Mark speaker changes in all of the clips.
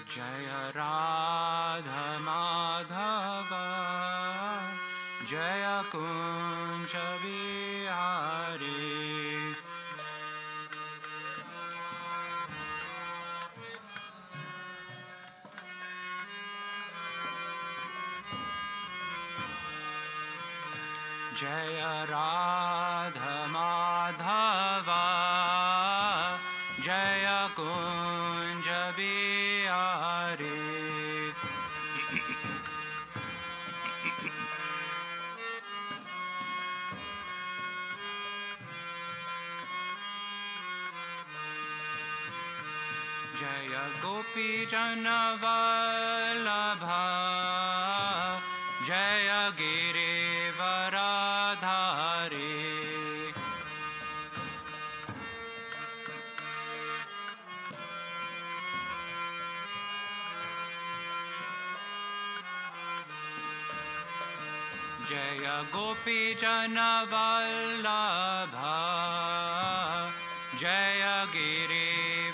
Speaker 1: Jai Radha Madhav Jai Kunj Bihari Jai Radha Madhav Jai Kunj Bihari Jai Gopi Jan Vallabh Jai Girivardhari Jai Gopi Jan Vallabh Jai Girivardhari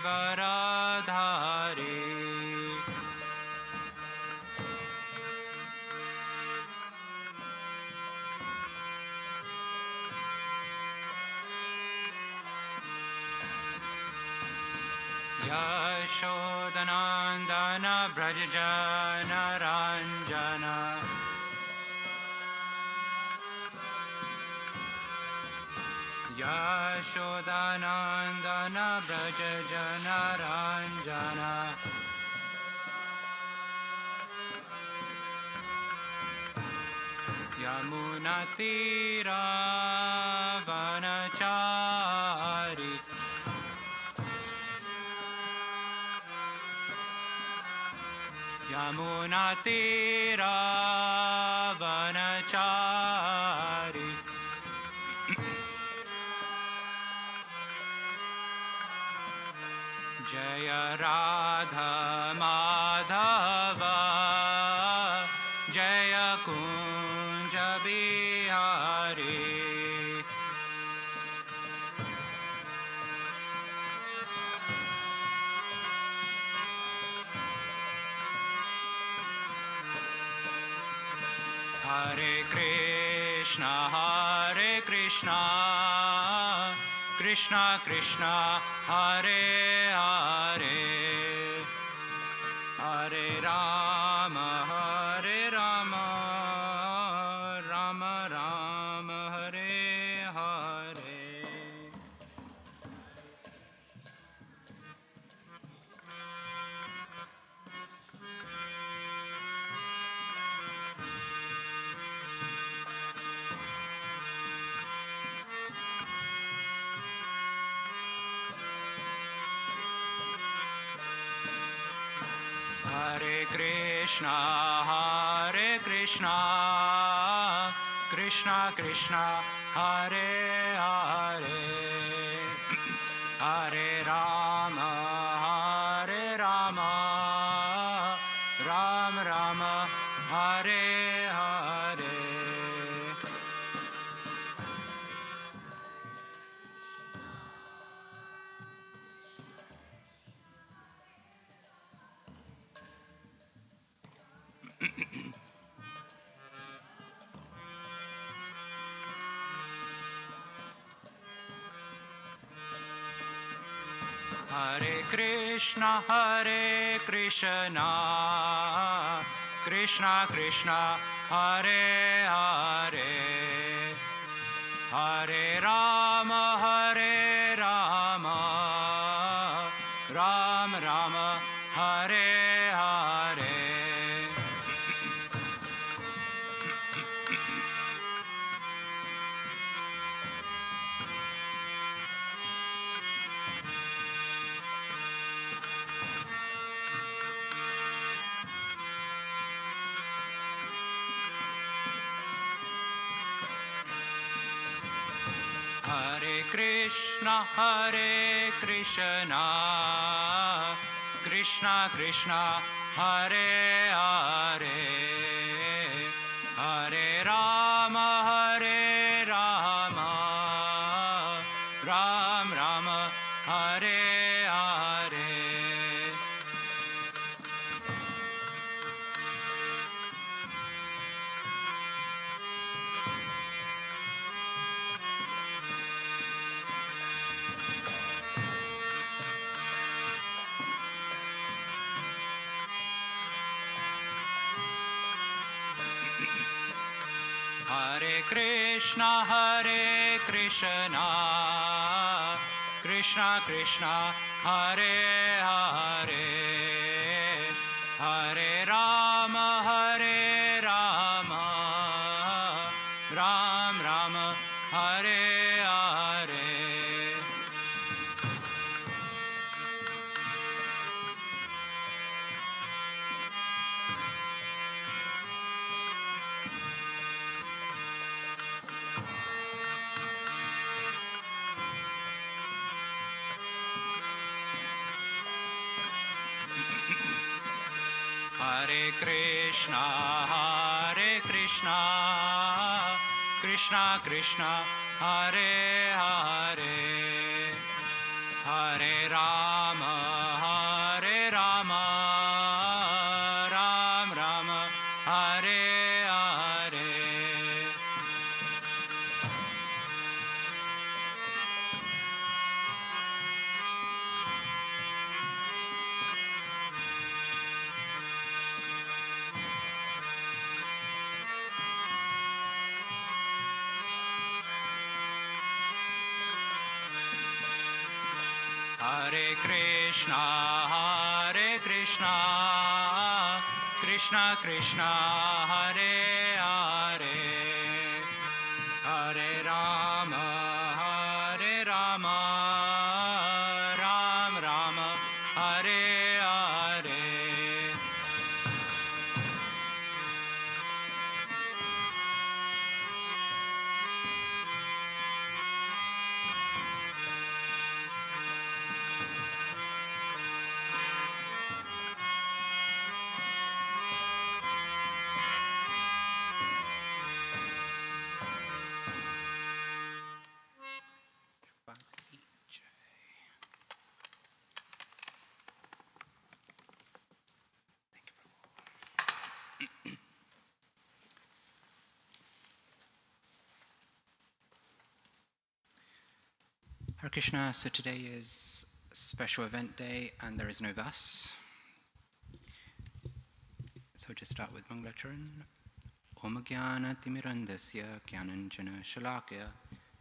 Speaker 1: यशोदनन्दन Vraj Jan Ranjan यशोदनन्दन Vraj Jan Ranjan यमुनातीरावनचारि यमुनातीरावनचारि Jai Radha Madhav Jai Kunj Bihari Hare Krishna Krishna Krishna Hare Hare Hare Ram Ram Ram Hare Hare Hare Krishna Krishna Krishna Hare Hare Hare Rama Ram Ram Hare Hare Hare Krishna Krishna Krishna Hare Hare Hare Rama Ram Ram Hare Hare Hare Krishna Krishna Krishna Hare Hare Hare Rama Ram Ram Hare Hare Krishna, Hare Krishna, Krishna Krishna, Hare Hare, Hare Rama, Hare Rama, Ram Rama, Hare Hare. Hare Krishna, Krishna Krishna, Hare Hare, Hare Rama, Ram Rama, Hare Hare. Hare Krishna, Krishna Krishna, Hare Hare, Hare Rama, Ram Rama, Hare Hare. Hare Krishna, so today is a special event day and there is no verse. So just start with Mangalacharan. Om Jnana Timirandasya Jnananjana Shalakya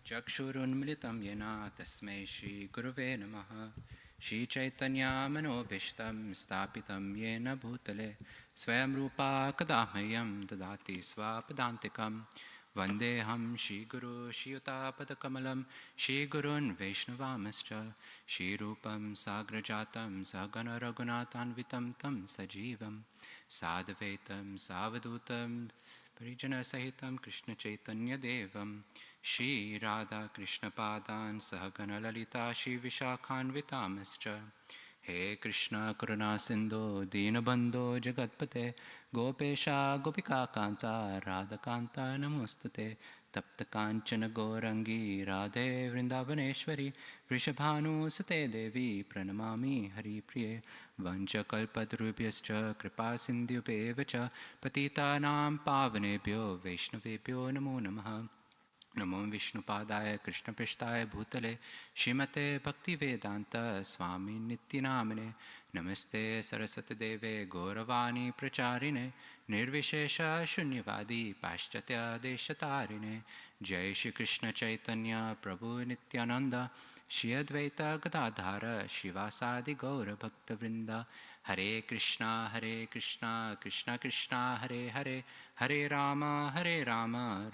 Speaker 1: Chakshurun Militam Yena Tasmai Shri Gurave Namaha Shri Chaitanya Manobhishtam Stapitam Yena Bhutale Swayam Rupa Kadahmayam Dadati Swapadantikam Vandeham Shri Guru Shri Yuta Padakamalam Shri Gurun Vaishnavamascha Shri Rupam Sagrajatam Sagana Raghunathanvitam Tam Sajivam Sadhvetam Savadutam Parijana Sahitam Krishna Chaitanya Devam Shri Radha Krishna Padan Sahagana Lalita Shri Vishakhan Vitamascha He Krishna Karuna Sindhu Dinabandho Jagatpate Gopesha Gopika Kanta Radha Kanta Namustate Tapta Kanchana Gorangi Radhe Vrindavaneshwari Vrishabhanu Sate Devi Pranamami Hari Priye Vancha Kalpadrubhyascha Kripa Sindhyupevacha Patitanam Pavanebhyo Vaishnavebhyo Namo Namaha Namo Vishnupadaya Krishna Prishtaya Bhutale Shrimate Bhakti Vedanta Swami Nityanamine Namaste Saraswati Deve Gauravani Pracharine Nirvishesha Shunyavadi Paschatya Deshatarine Jai Shri Krishna Chaitanya Prabhu Nityananda Shri Advaita Gadadhara Shivasadi Gaura Bhakta Vrinda Hare Krishna, Krishna Krishna, Hare Hare, Hare Rama,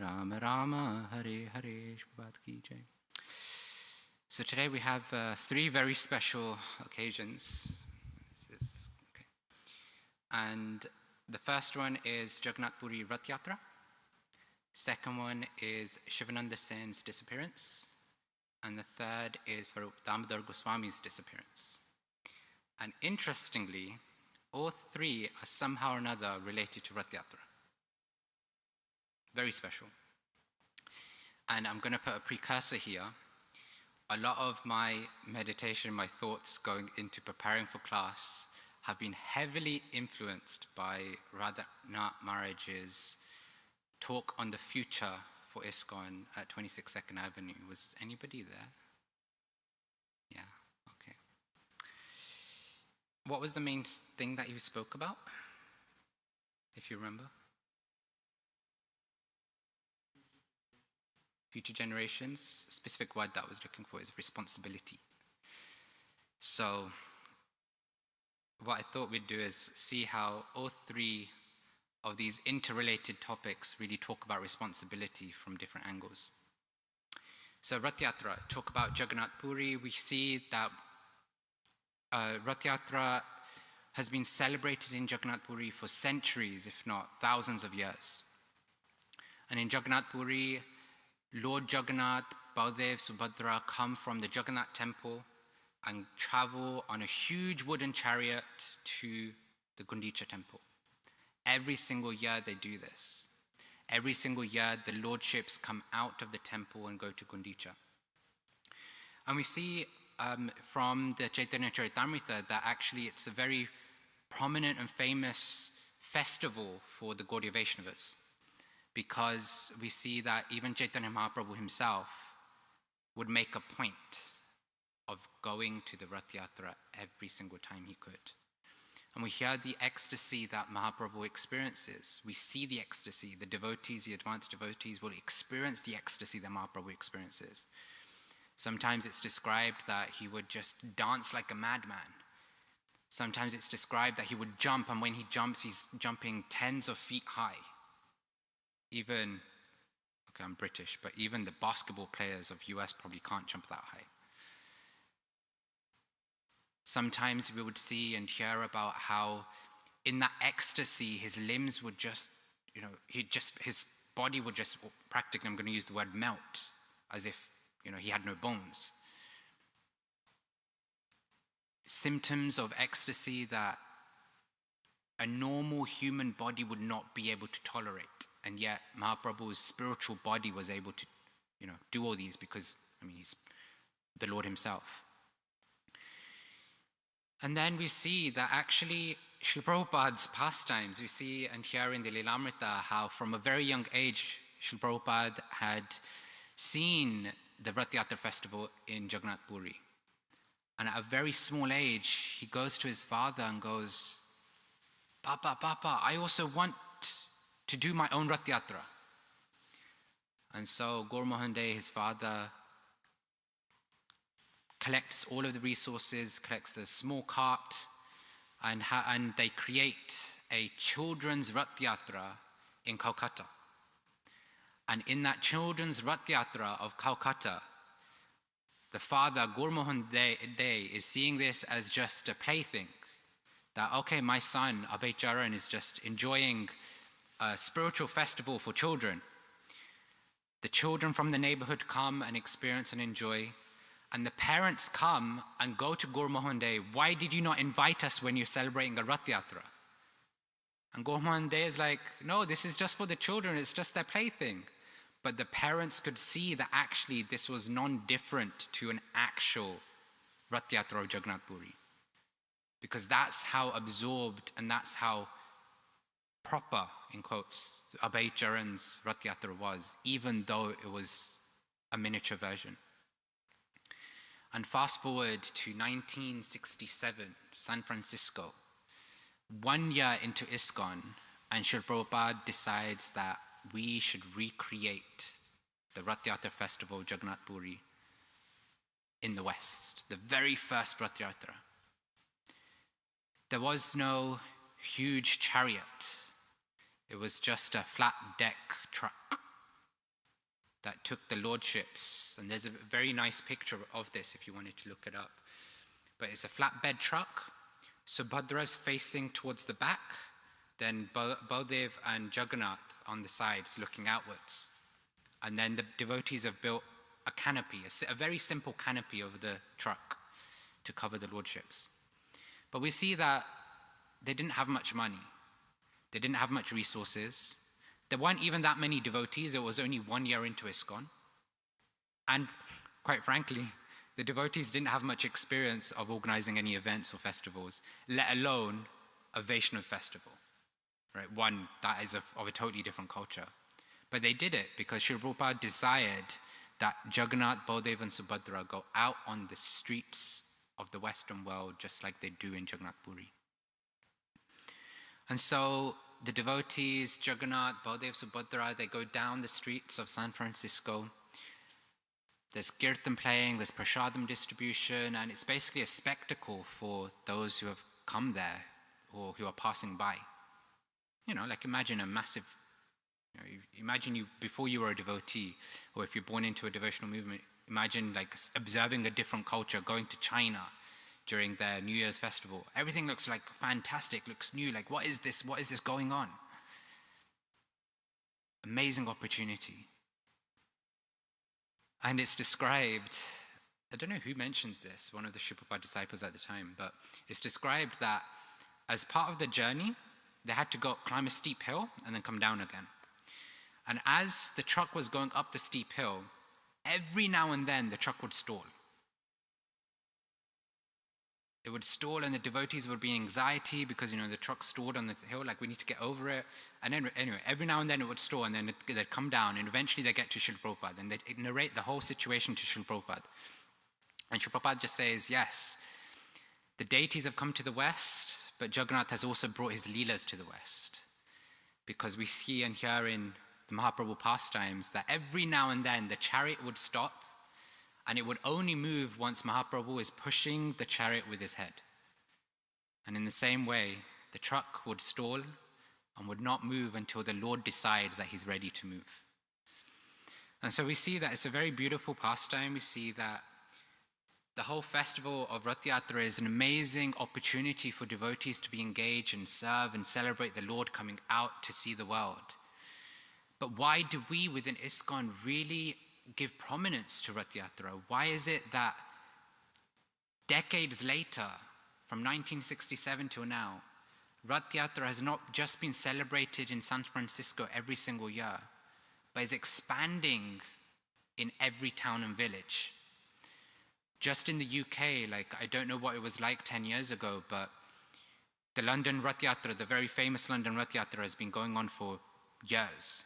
Speaker 1: Rama Rama, Hare Hare. Shubhat ki jai. So today we have three very special occasions. Okay. And the first one is Jagannath Puri Ratha Yatra. Second one is Sivananda Sena's disappearance. And the third is Svarupa Damodara Goswami's disappearance. And interestingly, all three are somehow or another related to Ratha Yatra. Very special. And I'm going to put a precursor here. A lot of my meditation, my thoughts going into preparing for class have been heavily influenced by Radhanath Maharaj's talk on the future for ISKCON at 26 2nd Avenue. Was anybody there? Yeah. What was the main thing that you spoke about, if you remember? future generations. A specific word that I was looking for is responsibility. So what I thought we'd do is see how all three of these interrelated topics really talk about responsibility from different angles. So Ratha Yatra, talk about Jagannath Puri. We see that Ratha Yatra has been celebrated in Jagannath Puri for centuries, if not thousands of years. And in Jagannath Puri, Lord Jagannath, Baldev, Subhadra come from the Jagannath temple and travel on a huge wooden chariot to the Gundicha temple. Every single year they do this. Every single year the lordships come out of the temple and go to Gundicha. And we see from the Chaitanya Charitamrita that actually it's a very prominent and famous festival for the Gaudiya Vaishnavas, because we see that even Chaitanya Mahaprabhu himself would make a point of going to the Ratha Yatra every single time he could. And we hear the ecstasy that Mahaprabhu experiences. We see the ecstasy. The devotees, the advanced devotees will experience the ecstasy that Mahaprabhu experiences. Sometimes it's described that he would just dance like a madman. Sometimes it's described that he would jump, and when he jumps, he's jumping tens of feet high. Even, okay, I'm British, but even the basketball players of US probably can't jump that high. Sometimes we would see and hear about how in that ecstasy, his limbs would just, his body would just practically, I'm going to use the word melt, as if, he had no bones. Symptoms of ecstasy that a normal human body would not be able to tolerate. And yet Mahaprabhu's spiritual body was able to, do all these because, he's the Lord himself. And then we see that actually Srila Prabhupada's pastimes, we see and hear in the Lilamrita how from a very young age, Srila Prabhupada had seen the Ratha Yatra festival in Jagannath Puri. And at a very small age, he goes to his father and goes, Papa, I also want to do my own Ratha Yatra. And so Gaur Mohan De, his father, collects all of the resources, collects the small cart, and they create a children's Ratha Yatra in Calcutta. And in that children's Ratha Yatra of Calcutta, the father, Gaur Mohan De, is seeing this as just a plaything. That, okay, my son, Abhay Charan, is just enjoying a spiritual festival for children. The children from the neighborhood come and experience and enjoy. And the parents come and go to Gaur Mohan De, why did you not invite us when you're celebrating a Ratha Yatra? And Gaur Mohan De is like, no, this is just for the children, it's just their plaything. But the parents could see that actually this was non-different to an actual Ratha Yatra of Jagannath Puri. Because that's how absorbed and that's how proper, in quotes, Abhay Charan's Ratha Yatra was, even though it was a miniature version. And fast forward to 1967, San Francisco. 1 year into ISKCON, and Srila Prabhupada decides that we should recreate the Ratha Yatra festival of Jagannath Puri in the West, the very first Ratha Yatra. There was no huge chariot. It was just a flat deck truck that took the lordships. And there's a very nice picture of this if you wanted to look it up. But it's a flatbed truck. Subhadra's facing towards the back, then Baldev and Jagannath on the sides looking outwards. And then the devotees have built a canopy, a very simple canopy over the truck to cover the lordships. But we see that they didn't have much money. They didn't have much resources. There weren't even that many devotees. It was only 1 year into ISKCON. And quite frankly, the devotees didn't have much experience of organizing any events or festivals, let alone a Vaishnava festival, right? One that is of a totally different culture. But they did it because Srila Prabhupada desired that Jagannath, Baldev, and Subhadra go out on the streets of the Western world just like they do in Jagannath Puri. And so the devotees, Jagannath, Baldev, Subhadra, they go down the streets of San Francisco There's kirtan playing, there's prasadam distribution, and it's basically a spectacle for those who have come there or who are passing by. Like imagine a massive, imagine you, before you were a devotee, or if you're born into a devotional movement, imagine like observing a different culture, going to China during their New Year's festival. Everything looks like fantastic, looks new, like what is this going on? Amazing opportunity. And it's described, I don't know who mentions this, one of the Srila Prabhupada disciples at the time, but it's described that as part of the journey, they had to climb a steep hill and then come down again. And as the truck was going up the steep hill, every now and then the truck would stall. It would stall and the devotees would be in anxiety because, the truck stalled on the hill, like we need to get over it. And then, anyway, every now and then it would stall and then they'd come down and eventually they'd get to Srila Prabhupada and they'd narrate the whole situation to Srila Prabhupada. And Srila Prabhupada just says, yes, the deities have come to the west, but Jagannath has also brought his leelas to the west. Because we see and hear in the Mahaprabhu pastimes that every now and then the chariot would stop and it would only move once Mahaprabhu is pushing the chariot with his head. And in the same way, the truck would stall and would not move until the Lord decides that he's ready to move. And so we see that it's a very beautiful pastime. We see that the whole festival of Ratha Yatra is an amazing opportunity for devotees to be engaged and serve and celebrate the Lord coming out to see the world. But why do we within ISKCON really give prominence to Ratha Yatra? Why is it that decades later, from 1967 till now, Ratha Yatra has not just been celebrated in San Francisco every single year, but is expanding in every town and village? Just in the UK, I don't know what it was like 10 years ago, but the London Ratha Yatra, the very famous London Ratha Yatra, has been going on for years.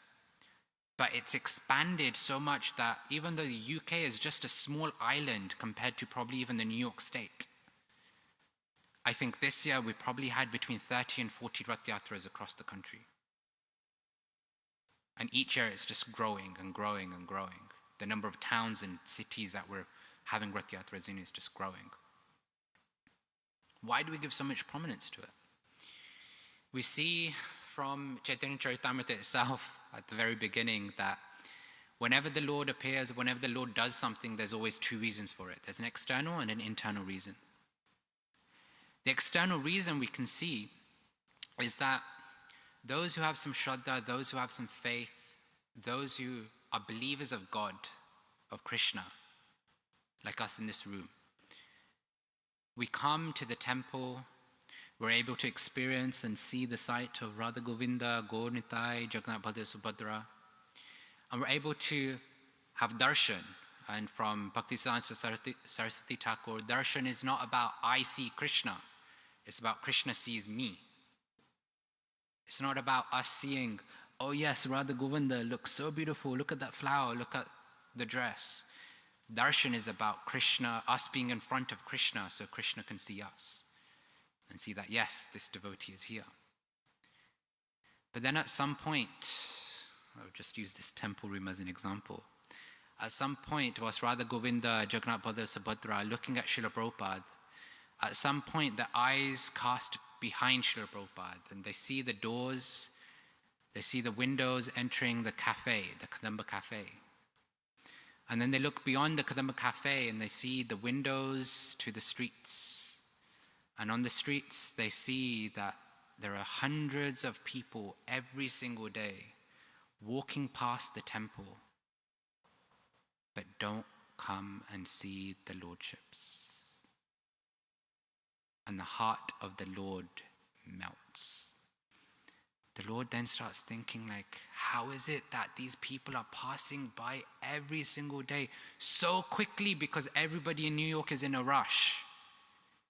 Speaker 1: But it's expanded so much that even though the UK is just a small island compared to probably even the New York State, I think this year we probably had between 30 and 40 Ratha Yatras across the country. And each year it's just growing and growing and growing. The number of towns and cities that we're having Ratha Yatras in is just growing. Why do we give so much prominence to it? We see from Chaitanya Charitamrita itself at the very beginning that whenever the Lord appears, whenever the Lord does something, there's always two reasons for it. There's an external and an internal reason. The external reason we can see is that those who have some shraddha, those who have some faith, those who are believers of God, of Krishna, like us in this room, we come to the temple, we're able to experience and see the sight of Radha Govinda, Gaur Nitai, Jagannath Baladev Subhadra, and we're able to have darshan. And from Bhaktisiddhanta Saraswati Thakur, darshan is not about I see Krishna, it's about Krishna sees me. It's not about us seeing, oh yes, Radha Govinda looks so beautiful, look at that flower, look at the dress. Darshan is about Krishna, us being in front of Krishna so Krishna can see us and see that, yes, this devotee is here. But then at some point, I'll just use this temple room as an example. At some point, whilst Radha Govinda, Jagannath Baladev Subhadra looking at Srila Prabhupada, at some point the eyes cast behind Srila Prabhupada and they see the doors, they see the windows entering the cafe, the Kadamba Cafe. And then they look beyond the Kadamba Cafe and they see the windows to the streets. And on the streets, they see that there are hundreds of people every single day walking past the temple, but don't come and see the lordships. And the heart of the Lord melts. The Lord then starts thinking how is it that these people are passing by every single day so quickly because everybody in New York is in a rush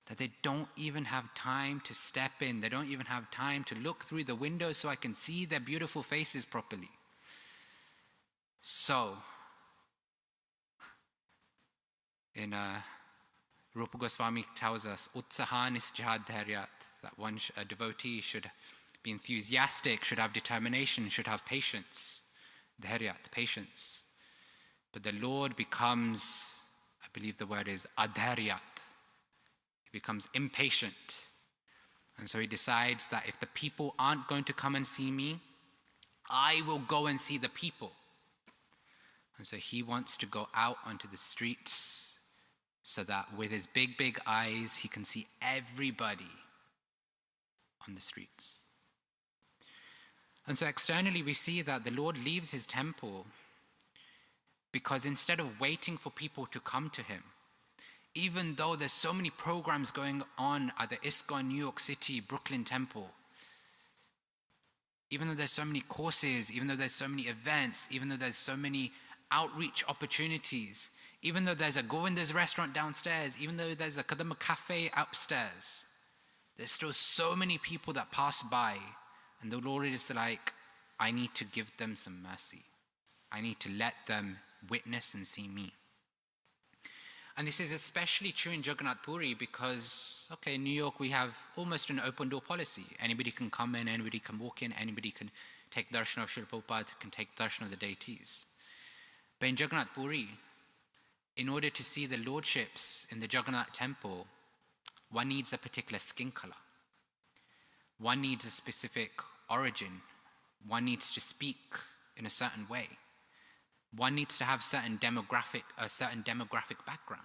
Speaker 1: that they don't even have time to step in. They don't even have time to look through the window so I can see their beautiful faces properly. So, in Rupa Goswami tells us, Utsaha nisjhad dharyat, that a devotee should be enthusiastic, should have determination, should have patience. Dharyat, patience. But the Lord becomes, I believe the word is adharyat. He becomes impatient. And so he decides that if the people aren't going to come and see me, I will go and see the people. And so he wants to go out onto the streets so that with his big, big eyes, he can see everybody on the streets. And so externally, we see that the Lord leaves his temple because instead of waiting for people to come to him, even though there's so many programs going on at the ISKCON New York City, Brooklyn Temple, even though there's so many courses, even though there's so many events, even though there's so many outreach opportunities, even though there's a Govinda's restaurant downstairs, even though there's a Kadama cafe upstairs, there's still so many people that pass by, and the Lord is like, I need to give them some mercy. I need to let them witness and see me. And this is especially true in Jagannath Puri because, okay, in New York we have almost an open door policy. Anybody can come in, anybody can walk in, anybody can take darshan of Srila Prabhupada, can take darshan of the deities. But in Jagannath Puri, in order to see the lordships in the Jagannath temple, one needs a particular skin color. One needs a specific origin. One needs to speak in a certain way. One needs to have a certain demographic background.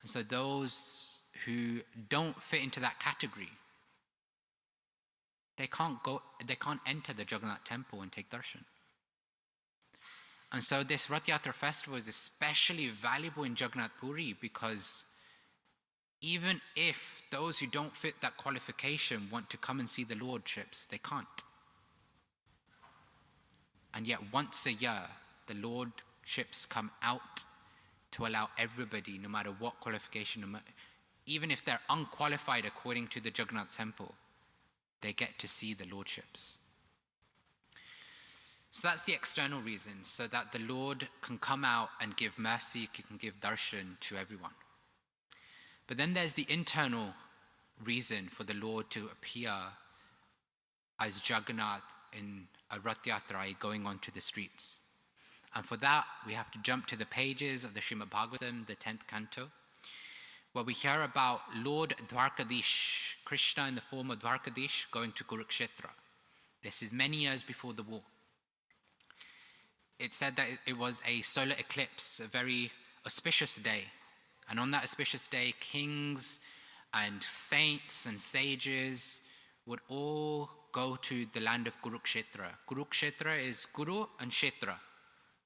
Speaker 1: And so those who don't fit into that category, they can't enter the Jagannath temple and take darshan. And so this Ratha Yatra festival is especially valuable in Jagannath Puri because even if those who don't fit that qualification want to come and see the lordships, they can't. And yet once a year, the lordships come out to allow everybody, no matter what qualification, even if they're unqualified according to the Jagannath temple, they get to see the lordships. So that's the external reason, so that the Lord can come out and give mercy, can give darshan to everyone. But then there's the internal reason for the Lord to appear as Jagannath in a Ratha Yatra going onto the streets. And for that, we have to jump to the pages of the Srimad Bhagavatam, the 10th canto, where we hear about Lord Dwarkadish, Krishna in the form of Dwarkadish, going to Kurukshetra. This is many years before the war. It said that it was a solar eclipse, a very auspicious day. And on that auspicious day, kings and saints and sages would all go to the land of Kurukshetra. Kurukshetra is Guru and Kshetra.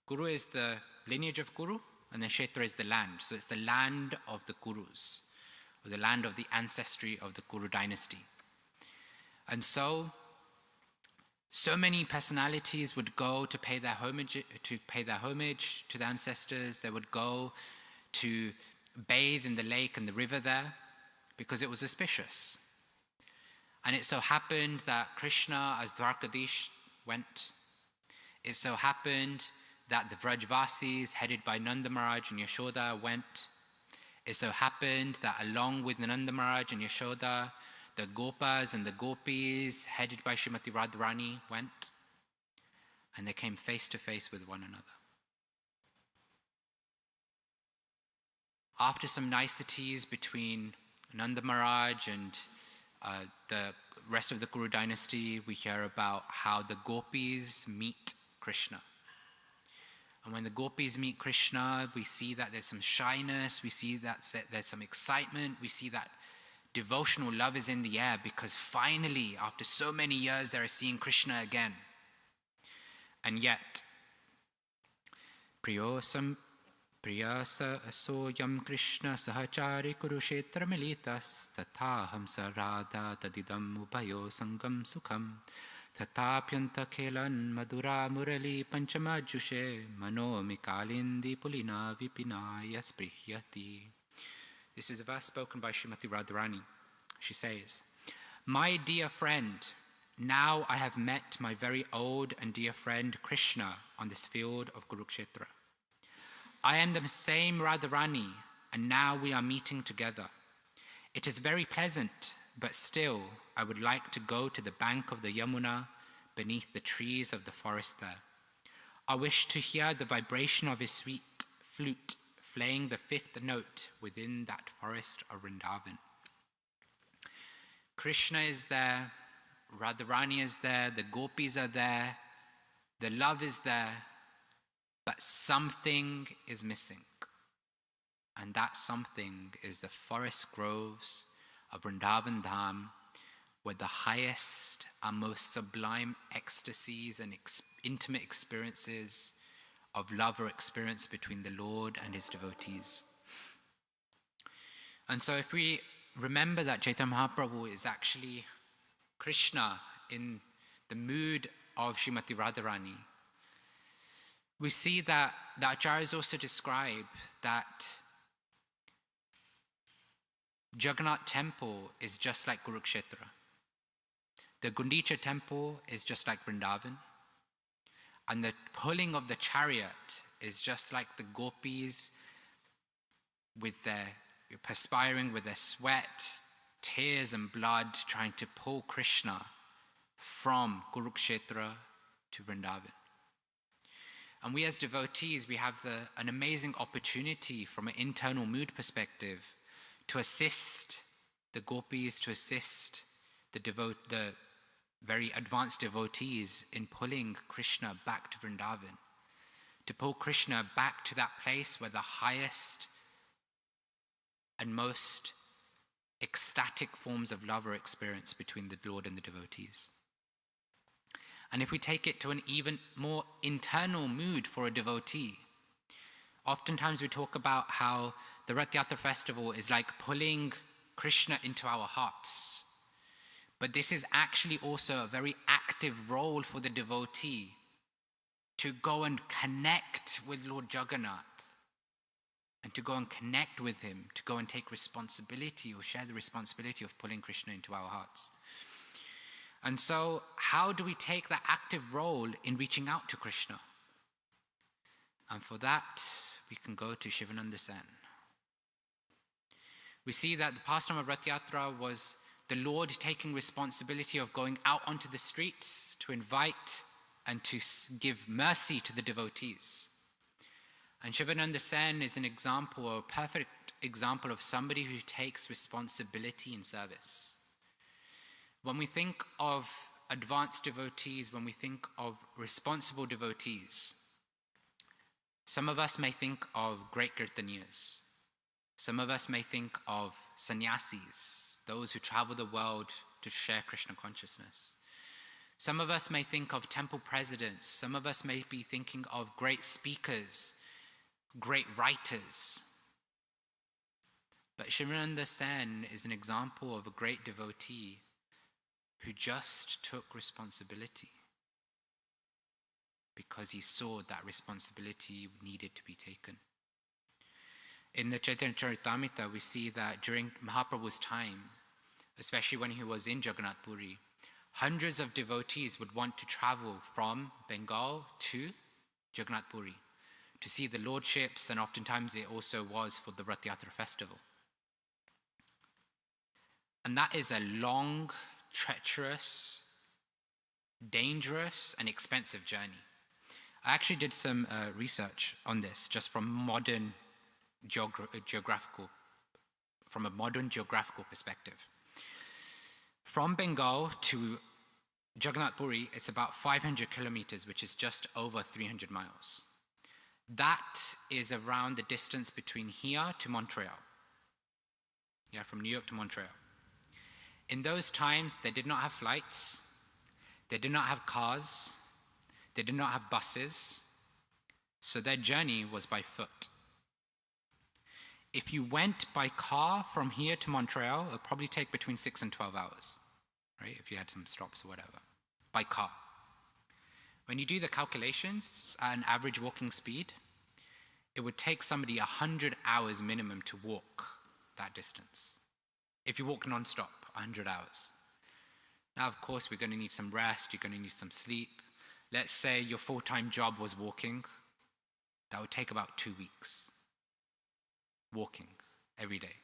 Speaker 1: Guru is the lineage of Guru, and then Kshetra is the land. So it's the land of the Gurus, or the land of the ancestry of the Guru dynasty. And so many personalities would go to pay their homage to the ancestors. They would go to bathe in the lake and the river there because it was auspicious. And it so happened that Krishna as Dwarkadish went. It so happened that the Vrajvasis headed by Nanda Maharaj and Yashoda went. It so happened that along with Nanda Maharaj and Yashoda, the Gopas and the Gopis headed by Srimati Radharani went, and they came face to face with one another. After some niceties between Nanda Maharaj and the rest of the Guru dynasty, we hear about how the Gopis meet Krishna. And when the Gopis meet Krishna, we see that there's some shyness, we see that there's some excitement, we see that devotional love is in the air because finally, after so many years, they are seeing Krishna again. And yet, Priyasa asoyam Krishna sahachari Kurukshetra militas tathaham sarada tadidam upayo sangam sukham tatapyanta khelan madura murali panchamajushe mano mikalindi pulina vipinaya sprihyati. This is a verse spoken by Srimati Radharani. She says, "My dear friend, now I have met my very old and dear friend Krishna on this field of Kurukshetra. I am the same Radharani, and now we are meeting together. It is very pleasant, but still I would like to go to the bank of the Yamuna beneath the trees of the forest there. I wish to hear the vibration of his sweet flute playing the fifth note within that forest of Vrindavan. Krishna is there, Radharani is there, the gopis are there, the love is there, but something is missing. And that something is the forest groves of Vrindavan Dham, where the highest and most sublime ecstasies and intimate experiences of love are experienced between the Lord and his devotees. And so if we remember that Chaitanya Mahaprabhu is actually Krishna in the mood of Srimati Radharani, we see that the Acharyas also describe that Jagannath temple is just like Kurukshetra. The Gundicha temple is just like Vrindavan. And the pulling of the chariot is just like the gopis with their perspiring with their sweat, tears and blood, trying to pull Krishna from Kurukshetra to Vrindavan. And we as devotees, we have an amazing opportunity from an internal mood perspective to assist the gopis, to assist the very advanced devotees in pulling Krishna back to Vrindavan, to pull Krishna back to that place where the highest and most ecstatic forms of love are experienced between the Lord and the devotees. And if we take it to an even more internal mood for a devotee, oftentimes we talk about how the Ratha Yatra festival is like pulling Krishna into our hearts. But this is actually also a very active role for the devotee to go and connect with Lord Jagannath and to go and connect with him, to go and take responsibility or share the responsibility of pulling Krishna into our hearts. And so, how do we take that active role in reaching out to Krishna? And for that, we can go to Sivananda Sena. We see that the pastime of Ratha Yatra was the Lord taking responsibility of going out onto the streets to invite and to give mercy to the devotees. And Sivananda Sena is an example, or a perfect example of somebody who takes responsibility in service. When we think of advanced devotees, when we think of responsible devotees, some of us may think of great kirtaniyas. Some of us may think of sannyasis, those who travel the world to share Krishna consciousness. Some of us may think of temple presidents. Some of us may be thinking of great speakers, great writers. But Sivananda Sena is an example of a great devotee who just took responsibility because he saw that responsibility needed to be taken. In the Chaitanya Charitamrita, we see that during Mahaprabhu's time, especially when he was in Jagannath Puri, hundreds of devotees would want to travel from Bengal to Jagannath Puri to see the lordships, and oftentimes it also was for the Ratha Yatra festival. And that is a long, treacherous, dangerous, and expensive journey. I actually did some research on this just from a modern geographical perspective. From Bengal to Jagannath Puri, it's about 500 kilometers, which is just over 300 miles. That is around the distance between here to Montreal. Yeah, from New York to Montreal. In those times, they did not have flights, they did not have cars, they did not have buses, so their journey was by foot. If you went by car from here to Montreal, it would probably take between 6 and 12 hours, right? If you had some stops or whatever, by car. When you do the calculations at an average walking speed, it would take somebody 100 hours minimum to walk that distance. If you walk non-stop, 100 hours. Now, of course, we're going to need some rest, you're going to need some sleep. Let's say your full-time job was walking. That would take about 2 weeks. Walking every day.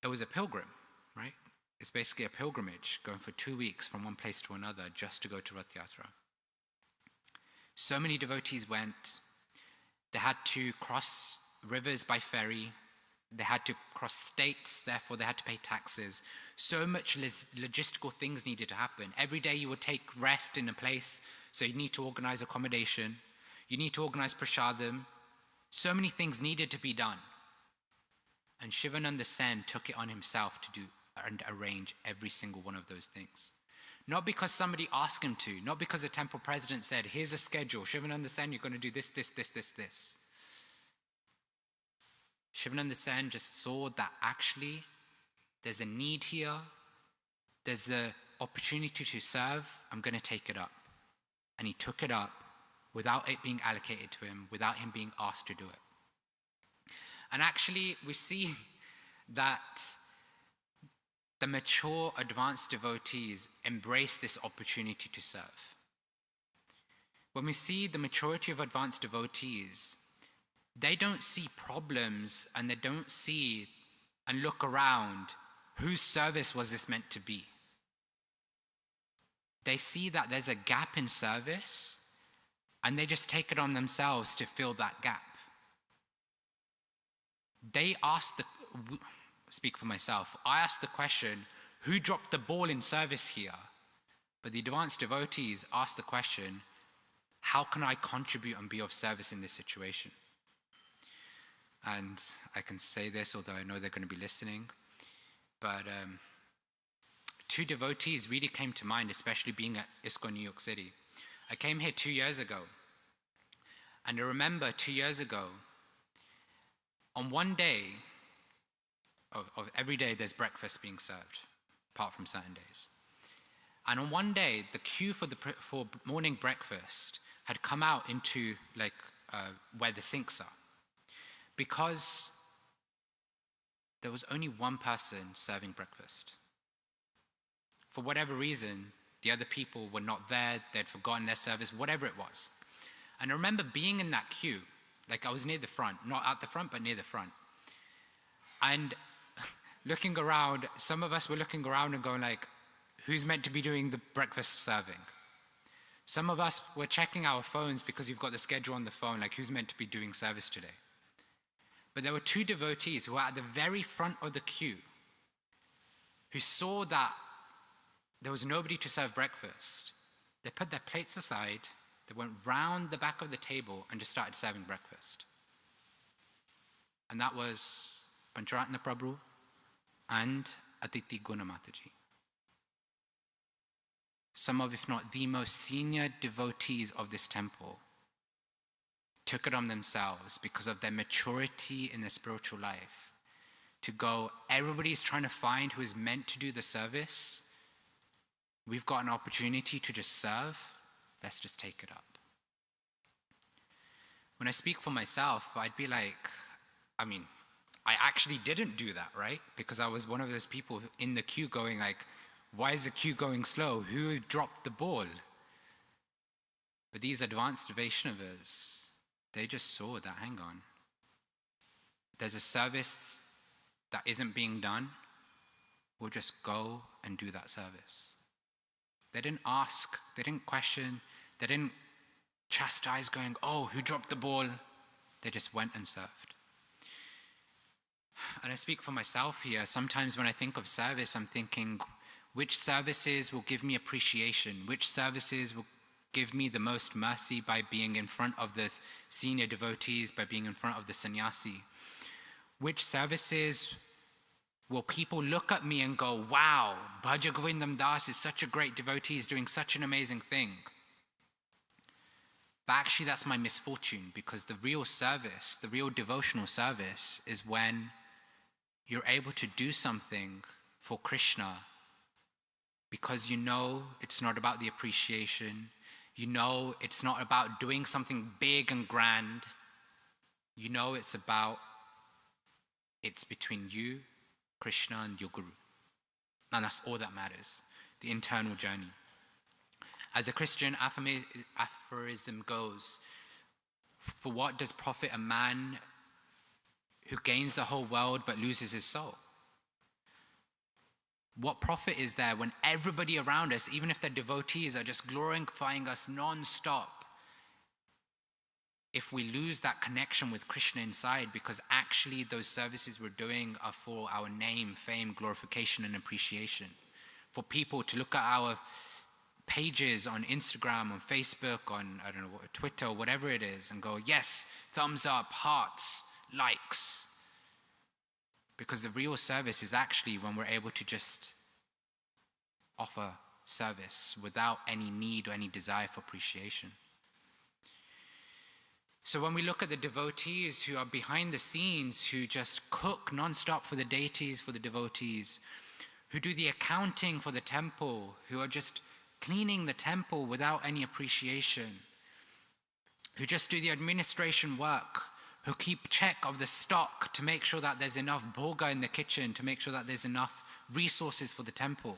Speaker 1: It was a pilgrim, right? It's basically a pilgrimage going for 2 weeks from one place to another just to go to Ratha Yatra. So many devotees went. They had to cross rivers by ferry. They had to cross states, therefore they had to pay taxes. So much logistical things needed to happen. Every day you would take rest in a place, so you need to organize accommodation. You need to organize prasadam. So many things needed to be done. And Sivananda Sena took it on himself to do and arrange every single one of those things. Not because somebody asked him to, not because the temple president said, here's a schedule, Sivananda Sena, you're going to do this, this, this, this, this. Sivananda Sena just saw that actually there's a need here, there's an opportunity to serve, I'm going to take it up. And he took it up without it being allocated to him, without him being asked to do it. And actually we see that the mature, advanced devotees embrace this opportunity to serve. When we see the maturity of advanced devotees, they don't see problems and they don't see and look around whose service was this meant to be. They see that there's a gap in service and they just take it on themselves to fill that gap. They ask speak for myself, I asked the question, who dropped the ball in service here? But the advanced devotees ask the question, how can I contribute and be of service in this situation? And I can say this, although I know they're going to be listening, but two devotees really came to mind, especially being at ISKCON New York City. I came here 2 years ago, and I remember 2 years ago, on one day, of every day there's breakfast being served, apart from certain days. And on one day, the queue for morning breakfast had come out into where the sinks are, because there was only one person serving breakfast. For whatever reason, the other people were not there, they'd forgotten their service, whatever it was. And I remember being in that queue, I was near the front, not at the front, but near the front. And looking around, some of us were looking around and going who's meant to be doing the breakfast serving? Some of us were checking our phones because we've got the schedule on the phone, who's meant to be doing service today? But there were two devotees who were at the very front of the queue who saw that there was nobody to serve breakfast. They put their plates aside, they went round the back of the table and just started serving breakfast. And that was Pancharatna Prabhu and Aditi Gunamataji. Some of, if not the most senior devotees of this temple, took it on themselves because of their maturity in their spiritual life to go, everybody's trying to find who is meant to do the service. We've got an opportunity to just serve. Let's just take it up. When I speak for myself, I'd be I actually didn't do that, right? Because I was one of those people in the queue going why is the queue going slow? Who dropped the ball? But these advanced Vaishnavas, they just saw that, hang on. There's a service that isn't being done. We'll just go and do that service. They didn't ask, they didn't question, they didn't chastise going, oh, who dropped the ball? They just went and served. And I speak for myself here. Sometimes when I think of service, I'm thinking, which services will give me appreciation? Which services will give me the most mercy by being in front of the senior devotees, by being in front of the sannyasi? Which services will people look at me and go, wow, Bhaja Govindam Das is such a great devotee, he's doing such an amazing thing. But actually that's my misfortune, because the real service, the real devotional service is when you're able to do something for Krishna because you know it's not about the appreciation, you know it's not about doing something big and grand, you know it's between you, Krishna and your Guru. And that's all that matters, the internal journey. As a Christian aphorism goes, for what does profit a man who gains the whole world but loses his soul? What profit is there when everybody around us, even if they're devotees, are just glorifying us non-stop, if we lose that connection with Krishna inside, because actually those services we're doing are for our name, fame, glorification, and appreciation. For people to look at our pages on Instagram, on Facebook, on, I don't know, Twitter, whatever it is, and go, yes, thumbs up, hearts, likes. Because the real service is actually when we're able to just offer service without any need or any desire for appreciation. So when we look at the devotees who are behind the scenes, who just cook non-stop for the deities, for the devotees, who do the accounting for the temple, who are just cleaning the temple without any appreciation, who just do the administration work, who keep check of the stock to make sure that there's enough bhoga in the kitchen, to make sure that there's enough resources for the temple.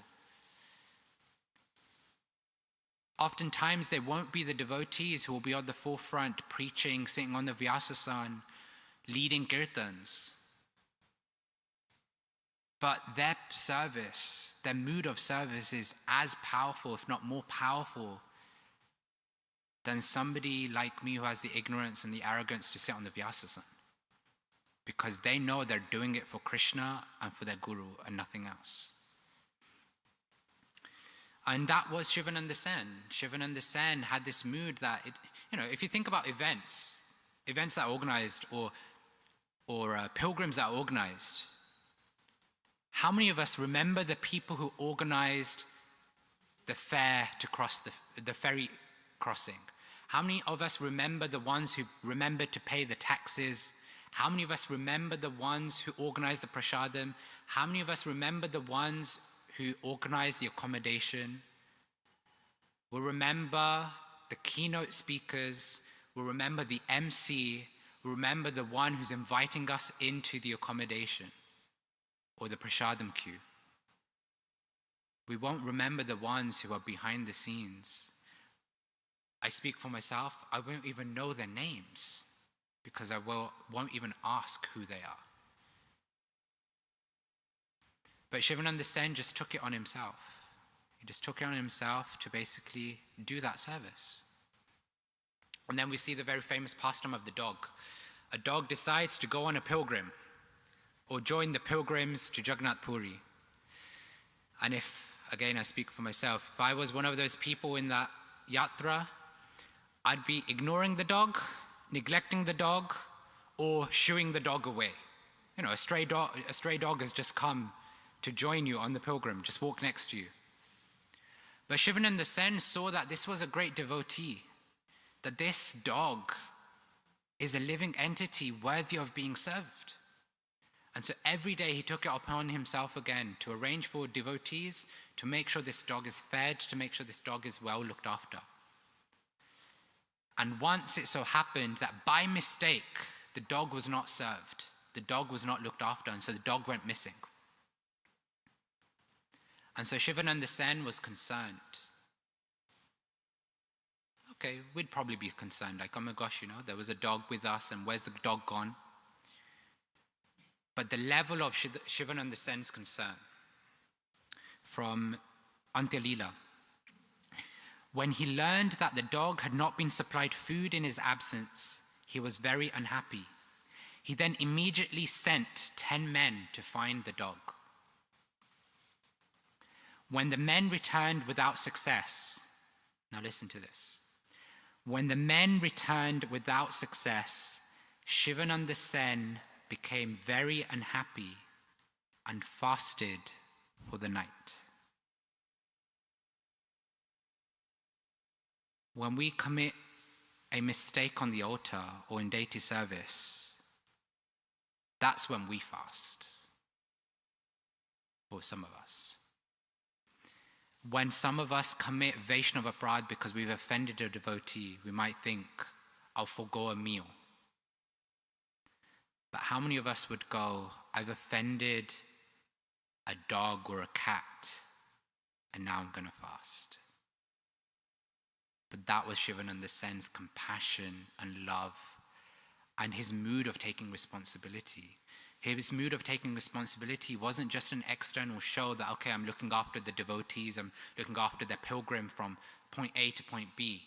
Speaker 1: Oftentimes, they won't be the devotees who will be on the forefront preaching, sitting on the Vyasasan, leading kirtans. But their service, their mood of service is as powerful, if not more powerful, than somebody like me who has the ignorance and the arrogance to sit on the Vyasasan. Because they know they're doing it for Krishna and for their Guru and nothing else. And that was Sivananda Sen. Sivananda Sen had this mood that, if you think about events that are organized or pilgrims that are organized, how many of us remember the people who organized the fair to cross the ferry crossing? How many of us remember the ones who remembered to pay the taxes? How many of us remember the ones who organized the prasadam? How many of us remember the ones who organized the accommodation? We'll remember the keynote speakers. We'll remember the MC. We'll remember the one who's inviting us into the accommodation or the prasadam queue. We won't remember the ones who are behind the scenes. I speak for myself, I won't even know their names because I won't even ask who they are. But Sivananda Sen just took it on himself. He just took it on himself to basically do that service. And then we see the very famous pastime of the dog. A dog decides to go on a pilgrim or join the pilgrims to Jagannath Puri. And if, again, I speak for myself, if I was one of those people in that yatra, I'd be ignoring the dog, neglecting the dog, or shooing the dog away. A stray dog has just come to join you on the pilgrim, just walk next to you. But Sivananda Sen saw that this was a great devotee, that this dog is a living entity worthy of being served. And so every day he took it upon himself again to arrange for devotees to make sure this dog is fed, to make sure this dog is well looked after. And once it so happened that by mistake, the dog was not served, the dog was not looked after, and so the dog went missing. And so Sivananda Sen was concerned. Okay, we'd probably be concerned, like, oh my gosh, there was a dog with us, and where's the dog gone? But the level of Sivananda Sen's concern from Antyalila, when he learned that the dog had not been supplied food in his absence, he was very unhappy. He then immediately sent 10 men to find the dog. When the men returned without success, now listen to this. When the men returned without success, Sivananda Sen became very unhappy and fasted for the night. When we commit a mistake on the altar or in deity service, that's when we fast, for some of us. When some of us commit Vaishnava Aparadh because we've offended a devotee, we might think, I'll forgo a meal. But how many of us would go, I've offended a dog or a cat, and now I'm going to fast? But that was Sivananda Sen's compassion and love and his mood of taking responsibility. His mood of taking responsibility wasn't just an external show that, okay, I'm looking after the devotees, I'm looking after the pilgrim from point A to point B.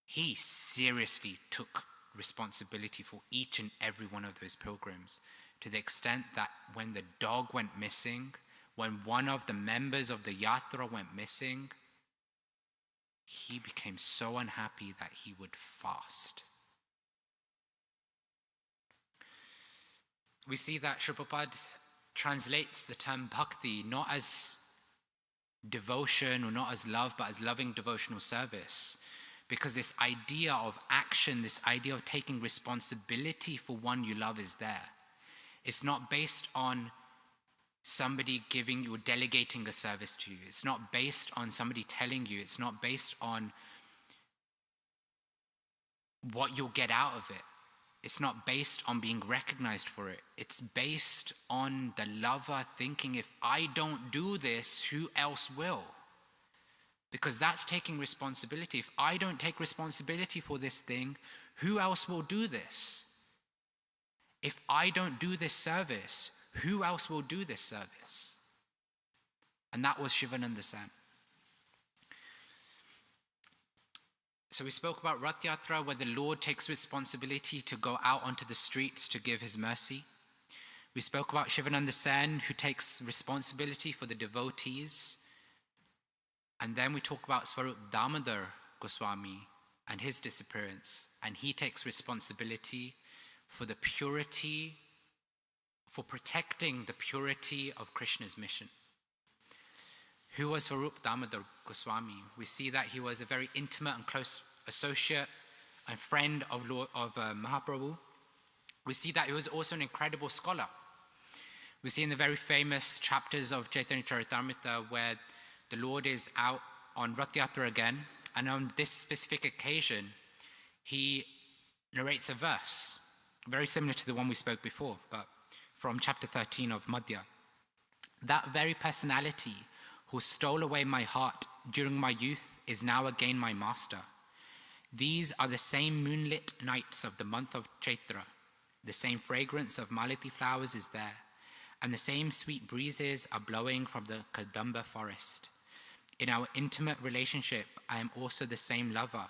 Speaker 1: He seriously took responsibility for each and every one of those pilgrims, to the extent that when the dog went missing, when one of the members of the yatra went missing, he became so unhappy that he would fast. We see that Srila Prabhupada translates the term bhakti not as devotion or not as love, but as loving devotional service. Because this idea of action, this idea of taking responsibility for one you love is there. It's not based on somebody giving you or delegating a service to you. It's not based on somebody telling you. It's not based on what you'll get out of it. It's not based on being recognized for it. It's based on the lover thinking, if I don't do this, who else will? Because that's taking responsibility. If I don't take responsibility for this thing, who else will do this? If I don't do this service, who else will do this service? And that was Sivananda Sena. So we spoke about Ratha Yatra, where the Lord takes responsibility to go out onto the streets to give his mercy. We spoke about Sivananda Sena, who takes responsibility for the devotees. And then we talk about Svarupa Damodara Goswami and his disappearance. And he takes responsibility for the purity, for protecting the purity of Krishna's mission. Who was Svarupa Damodara Goswami? We see that he was a very intimate and close associate and friend of Mahaprabhu. We see that he was also an incredible scholar. We see in the very famous chapters of Chaitanya Charitamrita where the Lord is out on Ratha Yatra again, and on this specific occasion, he narrates a verse, very similar to the one we spoke before, but from chapter 13 of Madhya. That very personality who stole away my heart during my youth is now again my master. These are the same moonlit nights of the month of Chaitra. The same fragrance of malati flowers is there, and the same sweet breezes are blowing from the Kadamba forest. In our intimate relationship, I am also the same lover,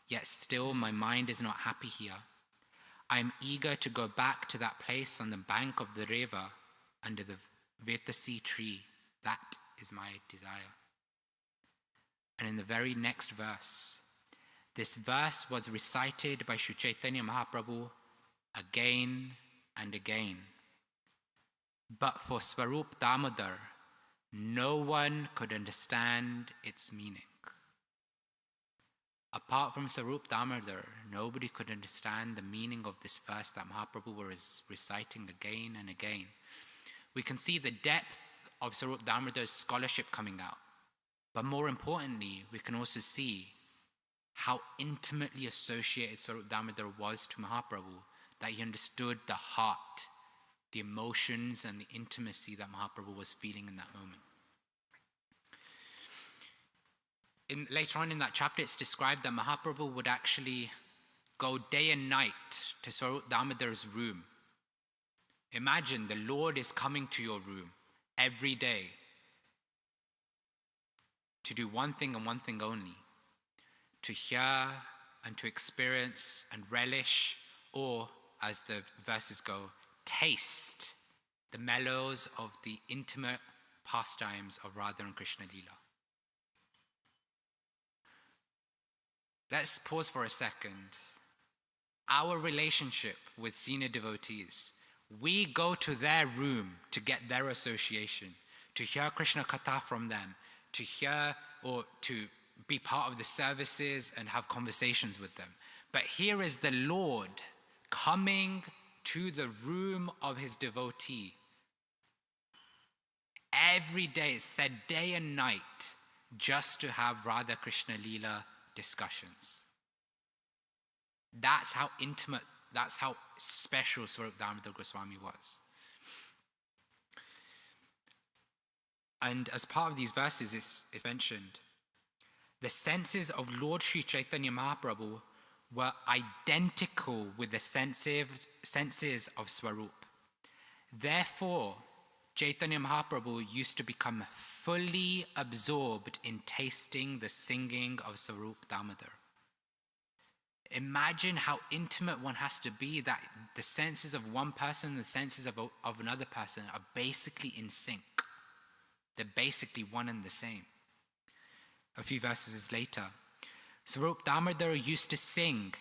Speaker 1: yet still my mind is not happy here. I am eager to go back to that place on the bank of the river under the Vetasi tree. That is my desire. And in the very next verse, this verse was recited by Sri Chaitanya Mahaprabhu again and again. But for Svarupa Damodara, no one could understand its meaning. Apart from Svarupa Damodara, nobody could understand the meaning of this verse that Mahaprabhu was reciting again and again. We can see the depth of Svarupa Damodara's scholarship coming out. But more importantly, we can also see how intimately associated Svarupa Damodara was to Mahaprabhu, that he understood the heart, the emotions, and the intimacy that Mahaprabhu was feeling in that moment. Later on in that chapter, it's described that Mahaprabhu would actually go day and night to Svarupa Damodara's room. Imagine the Lord is coming to your room every day to do one thing and one thing only, to hear and to experience and relish, or as the verses go, taste the mellows of the intimate pastimes of Radha and Krishna Leela. Let's pause for a second. Our relationship with senior devotees, we go to their room to get their association, to hear Krishna Katha from them, to hear or to be part of the services and have conversations with them. But here is the Lord coming to the room of his devotee. Every day, it's said day and night, just to have Radha Krishna Leela discussions. That's how intimate, that's how special Svarupa Damodara Goswami was. And as part of these verses, it's mentioned, the senses of Lord Sri Chaitanya Mahaprabhu were identical with the senses of Svarupa. Therefore, Chaitanya Mahaprabhu used to become fully absorbed in tasting the singing of Svarupa Damodara. Imagine how intimate one has to be, that the senses of one person and the senses of another person are basically in sync. They're basically one and the same. A few verses later, Svarupa Damodara used to sing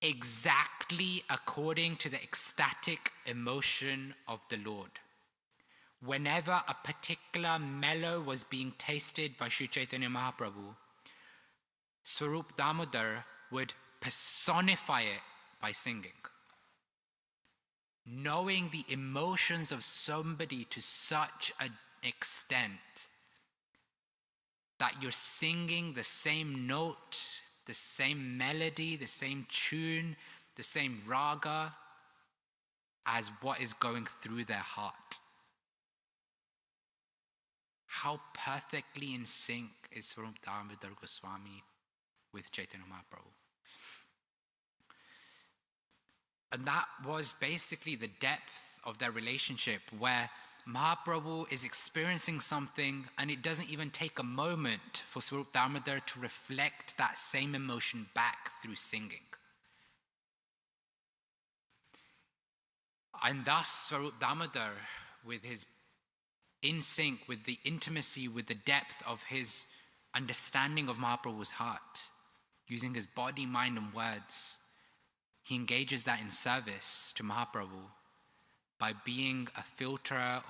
Speaker 1: exactly according to the ecstatic emotion of the Lord. Whenever a particular mellow was being tasted by Sri Chaitanya Mahaprabhu, Svarupa Damodara would personify it by singing. Knowing the emotions of somebody to such an extent that you're singing the same note, the same melody, the same tune, the same raga as what is going through their heart. How perfectly in sync is Svarupa Damodara Goswami with Chaitanya Mahaprabhu. And that was basically the depth of their relationship, where Mahaprabhu is experiencing something and it doesn't even take a moment for Svarupa Damodara to reflect that same emotion back through singing. And thus Svarupa Damodara, with his in sync with the intimacy, with the depth of his understanding of Mahaprabhu's heart, using his body, mind and words, he engages that in service to Mahaprabhu by being a filterer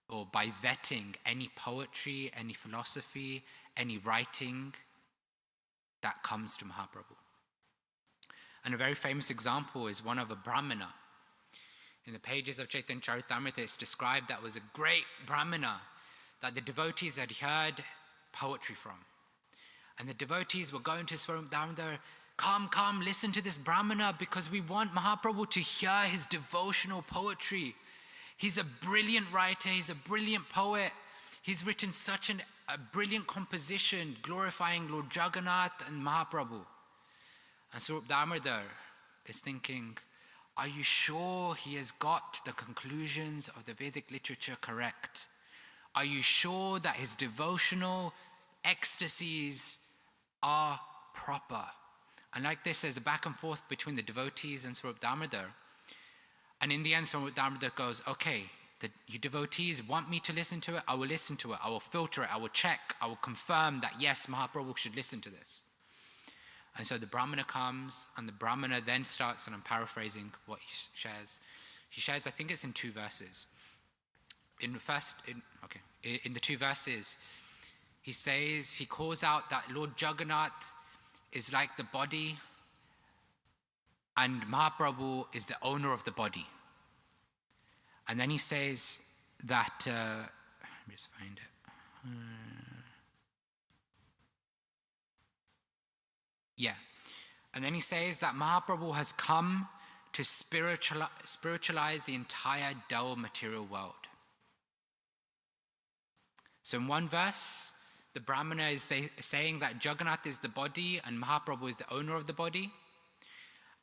Speaker 1: or by vetting any poetry, any philosophy, any writing that comes to Mahaprabhu. And a very famous example is one of a Brahmana. In the pages of Chaitanya Charitamrita, it's described that was a great Brahmana that the devotees had heard poetry from. And the devotees were going to Svarupa Damodara, come, listen to this Brahmana, because we want Mahaprabhu to hear his devotional poetry. He's a brilliant writer, he's a brilliant poet. He's written such a brilliant composition glorifying Lord Jagannath and Mahaprabhu. And Svarupa Damodara is thinking, are you sure he has got the conclusions of the Vedic literature correct? Are you sure that his devotional ecstasies are proper? And like this, there's a back and forth between the devotees and Svarupa Damodara. And in the end, Svarupa Damodara goes, okay, you devotees want me to listen to it, I will listen to it, I will filter it, I will check, I will confirm that yes, Mahaprabhu should listen to this. And so the Brahmana comes, and the Brahmana then starts, and I'm paraphrasing what he shares. He shares, I think it's in 2 verses. In the 2 verses, he calls out that Lord Jagannath is like the body, and Mahaprabhu is the owner of the body. And then he says that, let me just find it. And then he says that Mahaprabhu has come to spiritualize the entire dull material world. So in one verse, the Brahmana is saying that Jagannath is the body and Mahaprabhu is the owner of the body.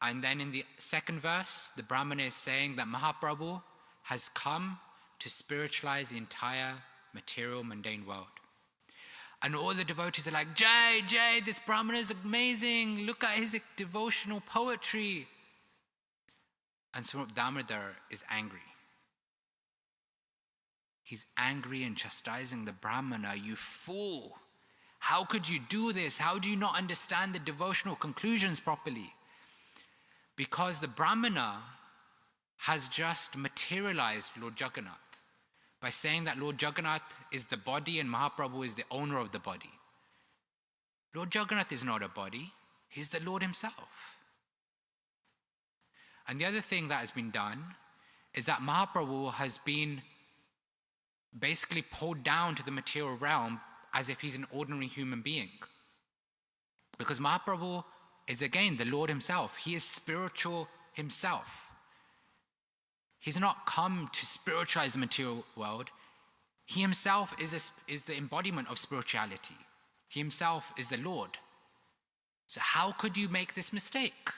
Speaker 1: And then in the second verse, the Brahmana is saying that Mahaprabhu has come to spiritualize the entire material, mundane world. And all the devotees are like, Jai, this Brahmana is amazing. Look at his devotional poetry. And Svarupa Damodara is angry. He's angry and chastising the Brahmana. You fool. How could you do this? How do you not understand the devotional conclusions properly? Because the Brahmana has just materialized Lord Jagannath by saying that Lord Jagannath is the body and Mahaprabhu is the owner of the body. Lord Jagannath is not a body, he's the Lord himself. And the other thing that has been done is that Mahaprabhu has been basically pulled down to the material realm as if he's an ordinary human being. Because Mahaprabhu is again the Lord himself, he is spiritual himself. He's not come to spiritualize the material world. He himself is the embodiment of spirituality. He himself is the Lord. So how could you make this mistake?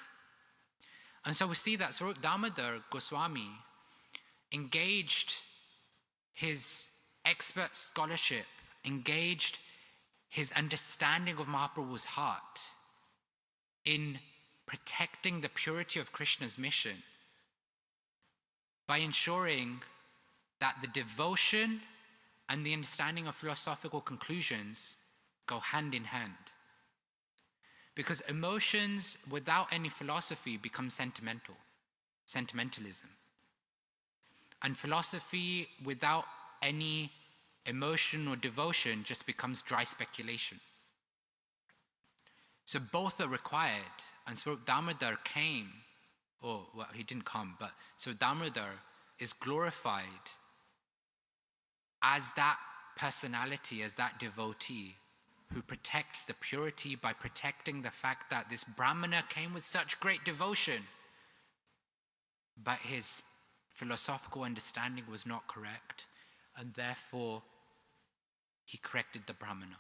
Speaker 1: And so we see that Svarupa Damodara Goswami engaged his expert scholarship, engaged his understanding of Mahaprabhu's heart in protecting the purity of Krishna's mission by ensuring that the devotion and the understanding of philosophical conclusions go hand in hand. Because emotions without any philosophy become sentimentalism. And philosophy without any emotion or devotion just becomes dry speculation. So both are required, and Svarupa Damodara came, he didn't come, but Svarupa Damodara is glorified as that personality, as that devotee who protects the purity by protecting the fact that this Brahmana came with such great devotion, but his philosophical understanding was not correct, and therefore he corrected the Brahmana.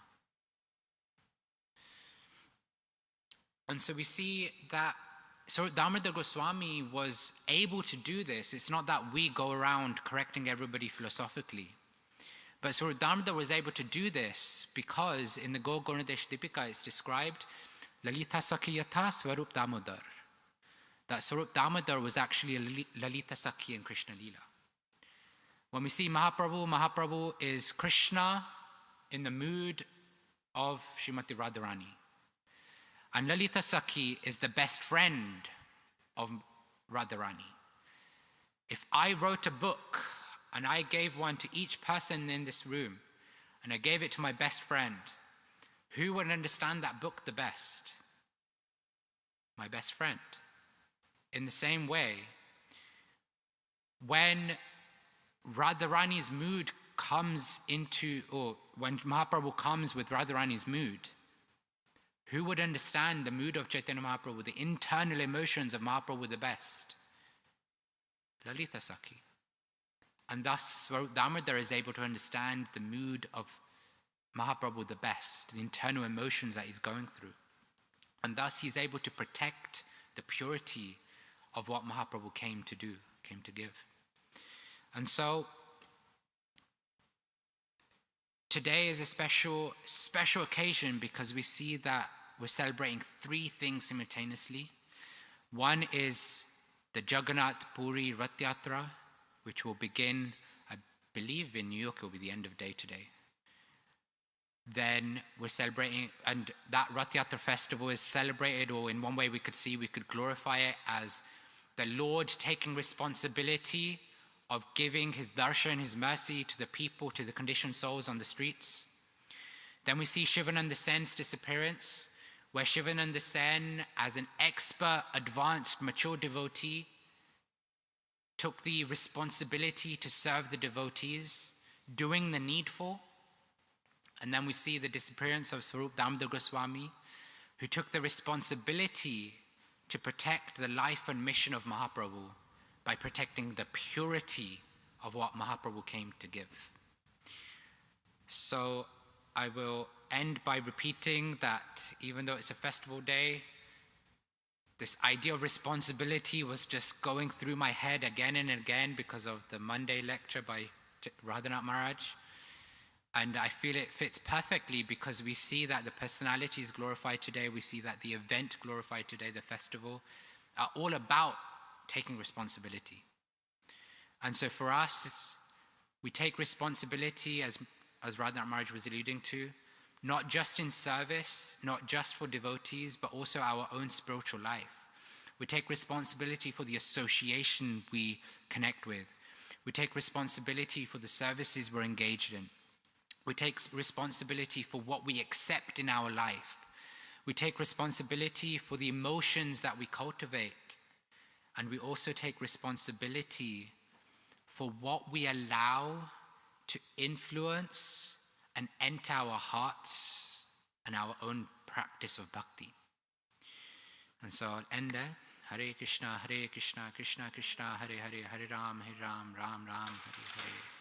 Speaker 1: And so we see that Svarupa Damodara Goswami was able to do this. It's not that we go around correcting everybody philosophically. But Svarupa Damodara was able to do this because in the Gaur Gauranadesh Dipika it's described Lalita Sakhiyata Svarupa Damodara. That Svarupa Damodara was actually a Lalita Sakhi in Krishna Leela. When we see Mahaprabhu is Krishna in the mood of Srimati Radharani. And Lalita Sakhi is the best friend of Radharani. If I wrote a book and I gave one to each person in this room, and I gave it to my best friend, who would understand that book the best? My best friend. In the same way, when Radharani's mood comes into, or when Mahaprabhu comes with Radharani's mood, who would understand the mood of Chaitanya Mahaprabhu, the internal emotions of Mahaprabhu the best? Lalita Sakhi. And thus, Svarupa Damodara is able to understand the mood of Mahaprabhu the best, the internal emotions that he's going through. And thus, he's able to protect the purity of what Mahaprabhu came to do, came to give. And so, today is a special occasion because we see that we're celebrating three things simultaneously. One is the Jagannath Puri Ratha Yatra, which will begin, I believe in New York, it will be the end of day today. Then we're celebrating, and that Ratha Yatra festival is celebrated, or in one way we could glorify it as the Lord taking responsibility of giving his darshan, his mercy to the people, to the conditioned souls on the streets. Then we see Sivananda Sena's disappearance, where Sivananda Sena, as an expert, advanced, mature devotee, took the responsibility to serve the devotees, doing the needful. And then we see the disappearance of Svarupa Damodara Goswami, who took the responsibility to protect the life and mission of Mahaprabhu by protecting the purity of what Mahaprabhu came to give. So I will end by repeating that even though it's a festival day, this idea of responsibility was just going through my head again and again because of the Monday lecture by Radhanath Maharaj. And I feel it fits perfectly because we see that the personality is glorified today. We see that the event glorified today, the festival, are all about taking responsibility. And so for us, we take responsibility, as Radhanath Maharaj was alluding to, not just in service, not just for devotees, but also our own spiritual life. We take responsibility for the association we connect with. We take responsibility for the services we're engaged in. We take responsibility for what we accept in our life. We take responsibility for the emotions that we cultivate. And we also take responsibility for what we allow to influence and enter our hearts and our own practice of bhakti. And so I'll end there. Hare Krishna, Krishna Krishna, Hare Hare, Hare Ram, Ram Ram, Hare Hare.